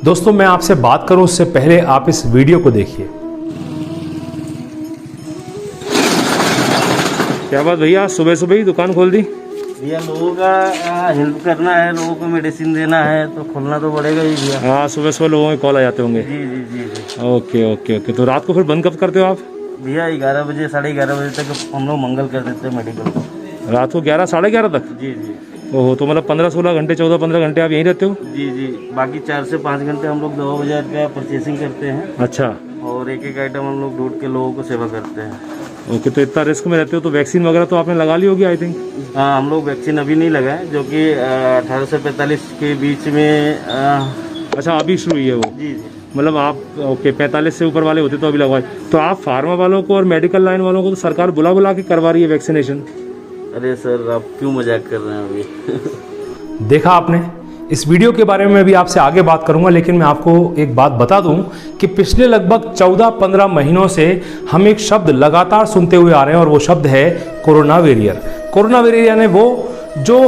दोस्तों मैं आपसे बात करूं उससे पहले आप इस वीडियो को देखिए। क्या बात भैया, सुबह सुबह ही दुकान खोल दी? भैया लोगों का हेल्प करना है, लोगों को मेडिसिन देना है तो खोलना तो पड़ेगा ही भैया। हाँ, सुबह सुबह लोगों के कॉल आ जाते होंगे। जी जी जी जी। Okay okay okay. तो रात को फिर बंद कब करते हो आप? भैया 11 बजे 11:30 बजे तक हम लोग मंगल कर देते हैं मेडिकल को। रात को 11 साढ़े 11 तक? जी जी। ओहो, तो मतलब 15-16 घंटे 14-15 घंटे आप यहीं रहते हो? जी जी। बाकी 4 से 5 घंटे हम लोग दवा बाजार का परचेसिंग करते हैं। अच्छा। और एक एक आइटम हम लोग ढूंढ के लोगों को सेवा करते हैं। ओके, तो इतना रिस्क में रहते हो तो वैक्सीन वगैरह तो आपने लगा ली होगी आई थिंक? हाँ, हम लोग वैक्सीन अभी नहीं लगाए, जो कि 18 से 45 के बीच में। अच्छा, अभी शुरू हुई है वो? जी जी। मतलब आप ओके 45 से ऊपर वाले होते तो अभी लगवाए। तो आप फार्मा वालों को और मेडिकल लाइन वालों को तो सरकार बुला बुला के करवा रही है वैक्सीनेशन। अरे सर, आप क्यों मजाक कर रहे हैं अभी? देखा आपने, इस वीडियो के बारे में भी आपसे आगे बात करूंगा, लेकिन मैं आपको एक बात बता दूं कि पिछले लगभग 14-15 महीनों से हम एक शब्द लगातार सुनते हुए आ रहे हैं और वो शब्द है कोरोना वेरियर। कोरोना वेरियर यानी वो जो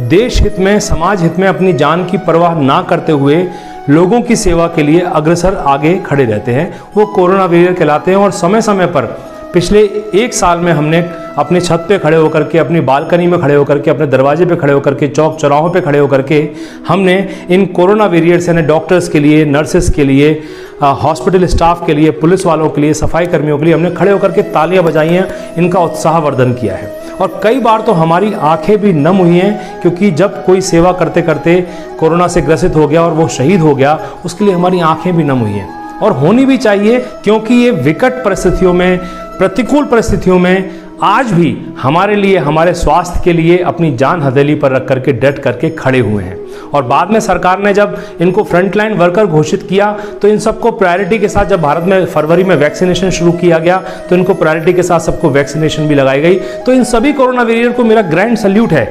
देश हित में, समाज हित में अपनी जान की परवाह ना करते हुए लोगों की सेवा के लिए अग्रसर आगे खड़े रहते हैं, वो कोरोना वेरियर कहलाते हैं। और समय समय पर पिछले 1 साल में हमने अपने छत पे खड़े होकर के, अपनी बालकनी में खड़े होकर के, अपने दरवाजे पे खड़े होकर के, चौक चौराहों पे खड़े होकर के हमने इन कोरोना वेरियर्स यानी डॉक्टर्स के लिए, नर्सेस के लिए, हॉस्पिटल स्टाफ के लिए, पुलिस वालों के लिए, सफाई कर्मियों के लिए हमने खड़े होकर के तालियां बजाई हैं, इनका उत्साहवर्धन किया है। और कई बार तो हमारी आंखें भी नम हुई हैं, क्योंकि जब कोई सेवा करते करते कोरोना से ग्रसित हो गया और वो शहीद हो गया, उसके लिए हमारी आंखें भी नम हुई हैं। और होनी भी चाहिए, क्योंकि ये विकट परिस्थितियों में, प्रतिकूल परिस्थितियों में आज भी हमारे लिए, हमारे स्वास्थ्य के लिए अपनी जान हथेली पर रख करके, डट करके खड़े हुए हैं। और बाद में सरकार ने जब इनको फ्रंटलाइन वर्कर घोषित किया तो इन सबको प्रायोरिटी के साथ, जब भारत में फरवरी में वैक्सीनेशन शुरू किया गया तो इनको प्रायोरिटी के साथ सबको वैक्सीनेशन भी लगाई गई। तो इन सभी कोरोना वॉरियर को मेरा ग्रैंड सल्यूट है।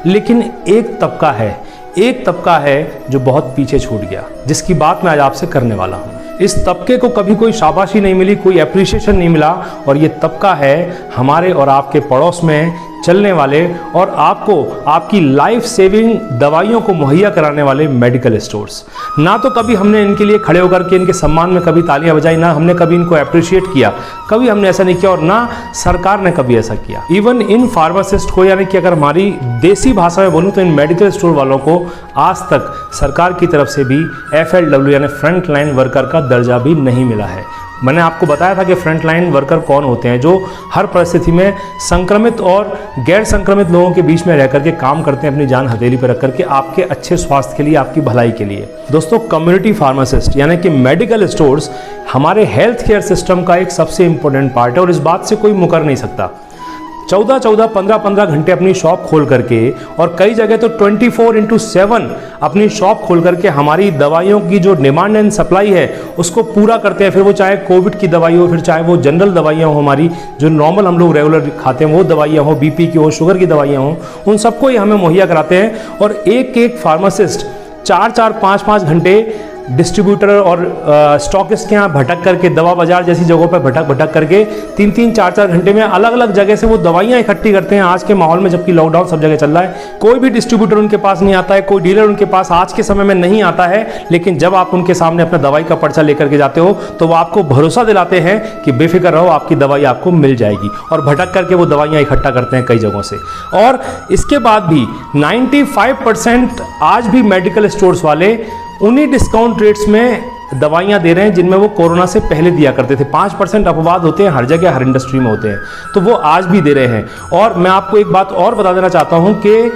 लेकिन एक तबका है जो बहुत पीछे छूट गया, जिसकी बात मैं आज आपसे करने वाला हूं। इस तबके को कभी कोई शाबाशी नहीं मिली, कोई एप्रिसिएशन नहीं मिला, और ये तबका है हमारे और आपके पड़ोस में चलने वाले और आपको आपकी लाइफ सेविंग दवाइयों को मुहैया कराने वाले मेडिकल स्टोर्स। ना तो कभी हमने इनके लिए खड़े होकर के इनके सम्मान में कभी तालियां बजाई, ना हमने कभी इनको अप्रिशिएट किया, कभी हमने ऐसा नहीं किया, और ना सरकार ने कभी ऐसा किया। इवन इन फार्मासिस्ट को, यानी कि अगर हमारी देसी भाषा में बोलूं तो इन मेडिकल स्टोर वालों को आज तक सरकार की तरफ से भी FLW यानी फ्रंट लाइन वर्कर का दर्जा भी नहीं मिला है। मैंने आपको बताया था कि फ्रंट लाइन वर्कर कौन होते हैं, जो हर परिस्थिति में संक्रमित और गैर संक्रमित लोगों के बीच में रह करके काम करते हैं, अपनी जान हथेली पर रख करके आपके अच्छे स्वास्थ्य के लिए, आपकी भलाई के लिए। दोस्तों, कम्युनिटी फार्मासिस्ट यानी कि मेडिकल स्टोर्स हमारे हेल्थ केयर सिस्टम का एक सबसे इंपॉर्टेंट पार्ट है और इस बात से कोई मुकर नहीं सकता। 14-14, 15-15 घंटे अपनी शॉप खोल करके, और कई जगह तो 24/7 अपनी शॉप खोल करके हमारी दवाइयों की जो डिमांड एंड सप्लाई है उसको पूरा करते हैं। फिर वो चाहे कोविड की दवाई हो, फिर चाहे वो जनरल दवाइयाँ हो, हमारी जो नॉर्मल हम लोग रेगुलर खाते हैं वो दवाइयाँ हो, BP की हो, शुगर की दवाइयाँ हो, उन सबको ही हमें मुहैया कराते हैं। और एक फार्मासिस्ट 4-4, 5-5 घंटे डिस्ट्रीब्यूटर और स्टॉकिस्ट के यहाँ भटक करके, दवा बाजार जैसी जगहों पर भटक करके 3-3, 4-4 घंटे में अलग अलग जगह से वो दवाइयाँ इकट्ठी करते हैं। आज के माहौल में जबकि लॉकडाउन सब जगह चल रहा है, कोई भी डिस्ट्रीब्यूटर उनके पास नहीं आता है, कोई डीलर उनके पास आज के समय में नहीं आता है। लेकिन जब आप उनके सामने अपना दवाई का पर्चा लेकर के जाते हो तो वो आपको भरोसा दिलाते हैं कि बेफिक्र रहो, आपकी दवाई आपको मिल जाएगी, और भटक करके वो दवाइयाँ इकट्ठा करते हैं कई जगहों से। और इसके बाद भी 95% आज भी मेडिकल स्टोर्स वाले उन्हीं डिस्काउंट रेट्स में दवाइयाँ दे रहे हैं जिनमें वो कोरोना से पहले दिया करते थे। 5% अपवाद होते हैं, हर जगह हर इंडस्ट्री में होते हैं, तो वो आज भी दे रहे हैं। और मैं आपको एक बात और बता देना चाहता हूँ कि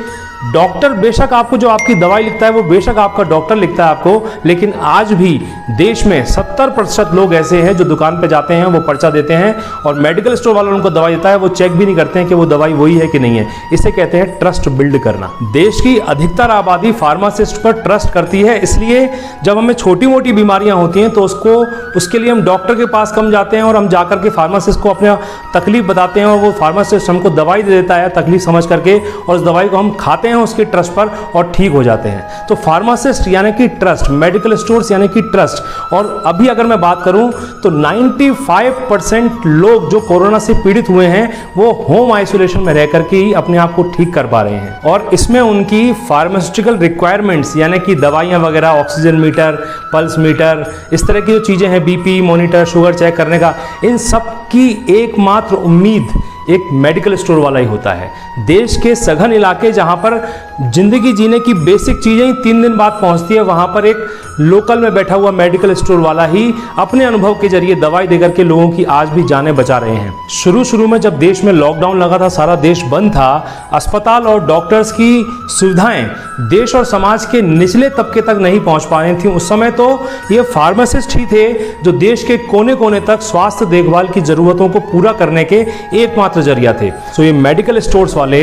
डॉक्टर बेशक आपको जो आपकी दवाई लिखता है वो बेशक आपका डॉक्टर लिखता है आपको, लेकिन आज भी देश में 70% लोग ऐसे हैं जो दुकान पे जाते हैं, वो पर्चा देते हैं और मेडिकल स्टोर वाला उनको दवाई देता है, वो चेक भी नहीं करते हैं कि वो दवाई वही है कि नहीं है। इसे कहते हैं ट्रस्ट बिल्ड करना। देश की अधिकतर आबादी फार्मासिस्ट पर ट्रस्ट करती है, इसलिए जब हमें छोटी मोटी बीमारियां होती हैं तो उसके लिए हम डॉक्टर के पास कम जाते हैं और हम जाकर के फार्मासिस्ट को अपना तकलीफ बताते हैं और वो फार्मासिस्ट हमको दवाई दे देता है तकलीफ समझ करके, और उस दवाई को हम खाते हैं हैं उसके ट्रस्ट पर और ठीक हो जाते हैं। तो फार्मासिस्ट यानी कि ट्रस्ट, मेडिकल स्टोर्स यानी कि ट्रस्ट। और अभी अगर मैं बात करूं तो 95% लोग जो कोरोना से पीड़ित हुए हैं वो होम आइसोलेशन में रह करके ही अपने आप को ठीक कर पा रहे हैं। और इसमें उनकी फार्मास्यूटिकल रिक्वायरमेंट्स यानी कि दवाइयाँ वगैरह, ऑक्सीजन मीटर, पल्स मीटर, इस तरह की जो चीज़ें हैं, बीपी मॉनिटर, शुगर चेक करने का, इन सब की एकमात्र उम्मीद एक मेडिकल स्टोर वाला ही होता है। देश के सघन इलाके जहां पर जिंदगी जीने की बेसिक चीजें ही 3 दिन बाद पहुंचती है, वहां पर एक लोकल में बैठा हुआ मेडिकल स्टोर वाला ही अपने अनुभव के जरिए दवाई देकर के लोगों की आज भी जानें बचा रहे हैं। शुरू में जब देश में लॉकडाउन लगा था, सारा देश बंद था, अस्पताल और डॉक्टर्स की सुविधाएं देश और समाज के निचले तबके तक नहीं पहुंच पा रही थी। उस समय तो ये फार्मासिस्ट ही थे जो देश के कोने कोने तक स्वास्थ्य देखभाल की जरूरतों को पूरा करने के एकमात्र जरिया थे। तो ये मेडिकल स्टोर्स वाले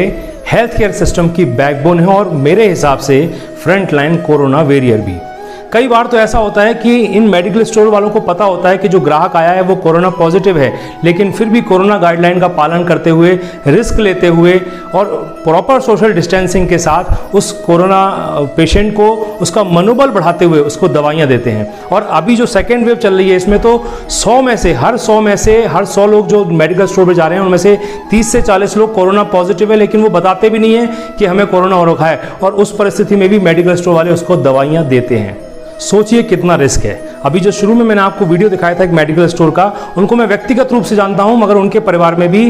हेल्थ केयर सिस्टम की बैकबोन है और मेरे हिसाब से फ्रंट लाइन कोरोना वॉरियर भी। कई बार तो ऐसा होता है कि इन मेडिकल स्टोर वालों को पता होता है कि जो ग्राहक आया है वो कोरोना पॉजिटिव है, लेकिन फिर भी कोरोना गाइडलाइन का पालन करते हुए, रिस्क लेते हुए और प्रॉपर सोशल डिस्टेंसिंग के साथ उस कोरोना पेशेंट को उसका मनोबल बढ़ाते हुए उसको दवाइयाँ देते हैं। और अभी जो सेकेंड वेव चल रही है इसमें तो 100 में से हर 100 लोग जो मेडिकल स्टोर पर जा रहे हैं उनमें से 30 से 40 लोग कोरोना पॉजिटिव है, लेकिन वो बताते भी नहीं है कि हमें कोरोना हो रखा है। और उस परिस्थिति में भी मेडिकल स्टोर वाले उसको दवाइयाँ देते हैं। सोचिए कितना रिस्क है। अभी जो शुरू में मैंने आपको वीडियो दिखाया था एक मेडिकल स्टोर का, उनको मैं व्यक्तिगत रूप से जानता हूं, मगर उनके परिवार में भी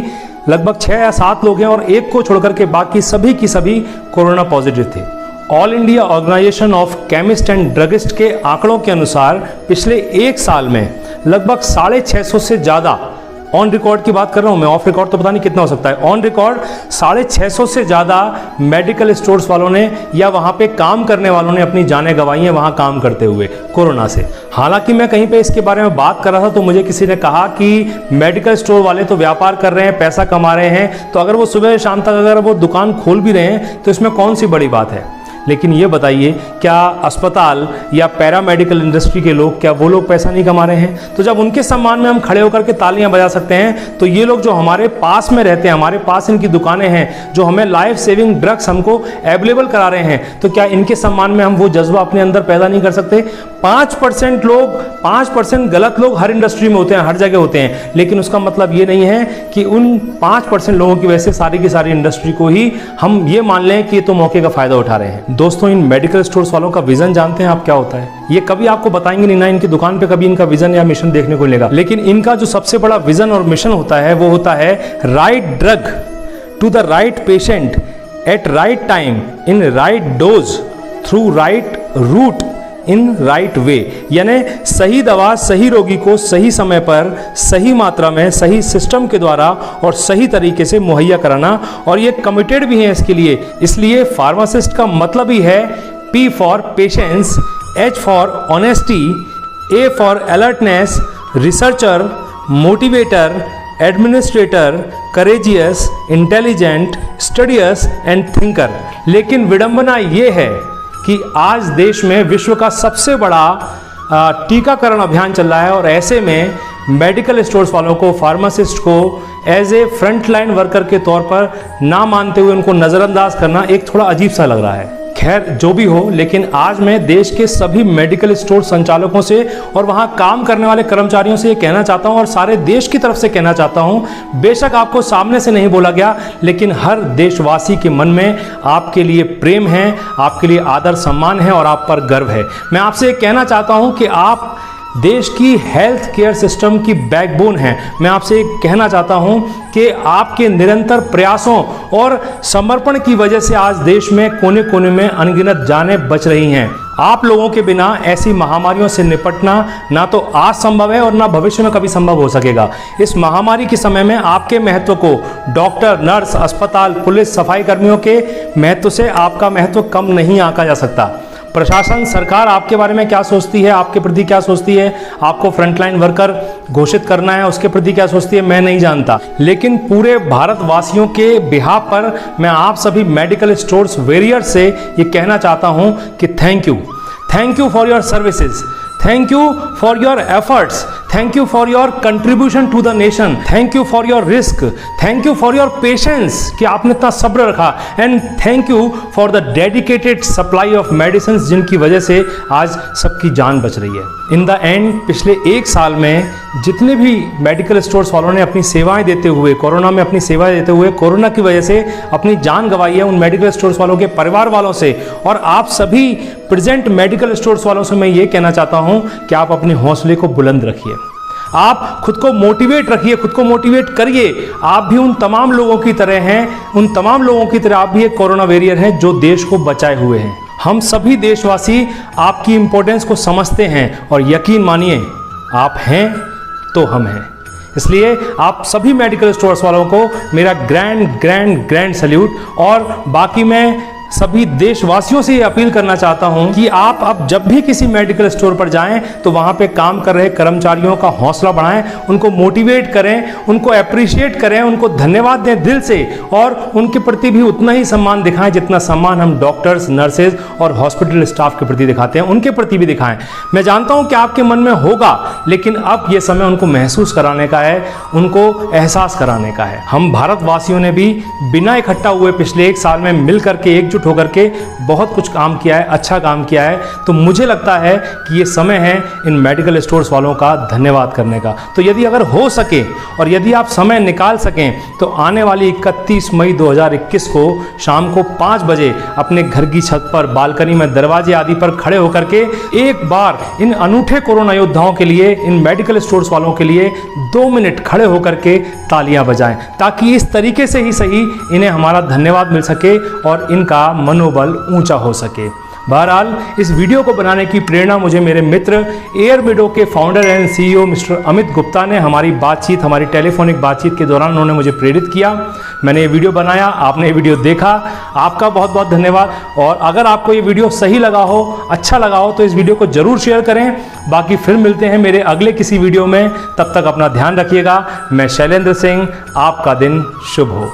लगभग 6 या 7 लोग हैं और एक को छोड़कर के बाकी सभी की सभी कोरोना पॉजिटिव थे। All India organisation of chemist and druggist के आंकड़ों के अनुसार पिछले 1 साल में लगभग 650 से ज़्यादा, ऑन रिकॉर्ड की बात कर रहा हूं मैं, ऑफ रिकॉर्ड तो पता नहीं कितना हो सकता है, ऑन रिकॉर्ड 650 से ज़्यादा मेडिकल स्टोर्स वालों ने या वहां पे काम करने वालों ने अपनी जानें गंवाई हैं वहां काम करते हुए कोरोना से। हालांकि मैं कहीं पे इसके बारे में बात कर रहा था तो मुझे किसी ने कहा कि मेडिकल स्टोर वाले तो व्यापार कर रहे हैं, पैसा कमा रहे हैं, तो अगर वो सुबह शाम तक अगर वो दुकान खोल भी रहे हैं तो इसमें कौन सी बड़ी बात है। लेकिन ये बताइए, क्या अस्पताल या पैरामेडिकल इंडस्ट्री के लोग, क्या वो लोग पैसा नहीं कमा रहे हैं? तो जब उनके सम्मान में हम खड़े होकर के तालियां बजा सकते हैं, तो ये लोग जो हमारे पास में रहते हैं, हमारे पास इनकी दुकानें हैं, जो हमें लाइफ सेविंग ड्रग्स हमको अवेलेबल करा रहे हैं, तो क्या इनके सम्मान में हम वो जज्बा अपने अंदर पैदा नहीं कर सकते? 5% लोग, 5% गलत लोग हर इंडस्ट्री में होते हैं, हर जगह होते हैं, लेकिन उसका मतलब ये नहीं है कि उन 5% लोगों की वजह से सारी की सारी इंडस्ट्री को ही हम ये मान लें कि ये तो मौके का फायदा उठा रहे हैं। दोस्तों, इन मेडिकल स्टोर्स वालों का विजन जानते हैं आप क्या होता है? ये कभी आपको बताएंगे नहीं, ना इनकी दुकान पे कभी इनका विजन या मिशन देखने को मिलेगा, लेकिन इनका जो सबसे बड़ा विजन और मिशन होता है वो होता है right drug to the right patient at right time in right dose through right route in right way. यानी सही दवा सही रोगी को सही समय पर, सही मात्रा में, सही सिस्टम के द्वारा और सही तरीके से मुहैया कराना, और ये कमिटेड भी हैं इसके लिए। इसलिए फार्मासिस्ट का मतलब ही है P for patience, H for honesty, A for alertness, researcher, motivator, administrator, courageous, intelligent, studious and thinker. लेकिन विडंबना ये है कि आज देश में विश्व का सबसे बड़ा टीकाकरण अभियान चल रहा है, और ऐसे में मेडिकल स्टोर्स वालों को, फार्मासिस्ट को as a front line worker के तौर पर ना मानते हुए उनको नज़रअंदाज करना एक थोड़ा अजीब सा लग रहा है। खैर, जो भी हो, लेकिन आज मैं देश के सभी मेडिकल स्टोर संचालकों से और वहां काम करने वाले कर्मचारियों से ये कहना चाहता हूं, और सारे देश की तरफ से कहना चाहता हूं, बेशक आपको सामने से नहीं बोला गया, लेकिन हर देशवासी के मन में आपके लिए प्रेम है, आपके लिए आदर सम्मान है और आप पर गर्व है। मैं आपसे ये कहना चाहता हूं कि आप देश की हेल्थ केयर सिस्टम की बैकबोन है। मैं आपसे कहना चाहता हूं कि आपके निरंतर प्रयासों और समर्पण की वजह से आज देश में कोने कोने में अनगिनत जानें बच रही हैं। आप लोगों के बिना ऐसी महामारियों से निपटना ना तो आज संभव है और ना भविष्य में कभी संभव हो सकेगा। इस महामारी के समय में आपके महत्व को डॉक्टर, नर्स, अस्पताल, पुलिस, सफाई कर्मियों के महत्व से आपका महत्व कम नहीं आंका जा सकता। प्रशासन, सरकार आपके बारे में क्या सोचती है, आपके प्रति क्या सोचती है, आपको फ्रंटलाइन वर्कर घोषित करना है, उसके प्रति क्या सोचती है, मैं नहीं जानता। लेकिन पूरे भारतवासियों के बिहाफ पर मैं आप सभी मेडिकल स्टोर्स वॉरियर्स से ये कहना चाहता हूँ कि thank you for your services, thank you for your efforts, thank you for your contribution to the nation, thank you for your risk, thank you for your patience कि आपने इतना सब्र रखा, and thank you for the dedicated supply of medicine जिनकी वजह से आज सबकी जान बच रही है। इन द एंड पिछले 1 साल में जितने भी मेडिकल स्टोर्स वालों ने अपनी सेवाएं देते हुए, कोरोना में अपनी सेवाएं देते हुए कोरोना की वजह से अपनी जान गंवाई है, उन मेडिकल स्टोर्स वालों के परिवार वालों से और आप सभी प्रेजेंट मेडिकल स्टोर्स वालों से मैं ये कहना चाहता हूं कि आप अपने हौसले को बुलंद रखिए, आप खुद को मोटिवेट रखिए, खुद को मोटिवेट करिए। आप भी उन तमाम लोगों की तरह हैं, उन तमाम लोगों की तरह आप भी एक कोरोना वॉरियर हैं जो देश को बचाए हुए हैं। हम सभी देशवासी आपकी इंपॉर्टेंस को समझते हैं और यकीन मानिए आप हैं तो हम हैं। इसलिए आप सभी मेडिकल स्टोर्स वालों को मेरा ग्रैंड सैल्यूट। और बाकी मैं सभी देशवासियों से ये अपील करना चाहता हूं कि आप अब जब भी किसी मेडिकल स्टोर पर जाएं तो वहां पे काम कर रहे कर्मचारियों का हौसला बढ़ाएं, उनको मोटिवेट करें, उनको अप्रिशिएट करें, उनको धन्यवाद दें दिल से और उनके प्रति भी उतना ही सम्मान दिखाएं जितना सम्मान हम डॉक्टर्स, नर्सेज और हॉस्पिटल स्टाफ के प्रति दिखाते हैं, उनके प्रति भी दिखाएं। मैं जानता हूं कि आपके मन में होगा, लेकिन अब ये समय उनको महसूस कराने का है, उनको एहसास कराने का है। हम भारतवासियों ने भी बिना इकट्ठा हुए पिछले 1 साल में मिल करके एकजुट होकर के बहुत कुछ काम किया है, अच्छा काम किया है। तो मुझे लगता है कि ये समय है इन मेडिकल स्टोर्स वालों का धन्यवाद करने का। तो यदि अगर हो सके और यदि आप समय निकाल सकें तो आने वाली 31 मई 2021 को शाम को 5 बजे अपने घर की छत पर, बालकनी में, दरवाजे आदि पर खड़े होकर के एक बार इन अनूठे कोरोना योद्धाओं के लिए, इन मेडिकल स्टोर्स वालों के लिए 2 मिनट खड़े होकर के तालियां बजाएं, ताकि इस तरीके से ही सही इन्हें हमारा धन्यवाद मिल सके और इनका मनोबल ऊंचा हो सके। बहरहाल इस वीडियो को बनाने की प्रेरणा मुझे मेरे मित्र एयरविडो के founder and CEO mister Amit Gupta ने हमारी टेलीफोनिक बातचीत के दौरान उन्होंने मुझे प्रेरित किया। मैंने ये वीडियो बनाया, आपने ये वीडियो देखा, आपका बहुत बहुत धन्यवाद। और अगर आपको ये वीडियो सही लगा हो, अच्छा लगा हो तो इस वीडियो को जरूर शेयर करें। बाकी फिर मिलते हैं मेरे अगले किसी वीडियो में, तब तक अपना ध्यान रखिएगा। मैं शैलेंद्र सिंह, आपका दिन शुभ हो।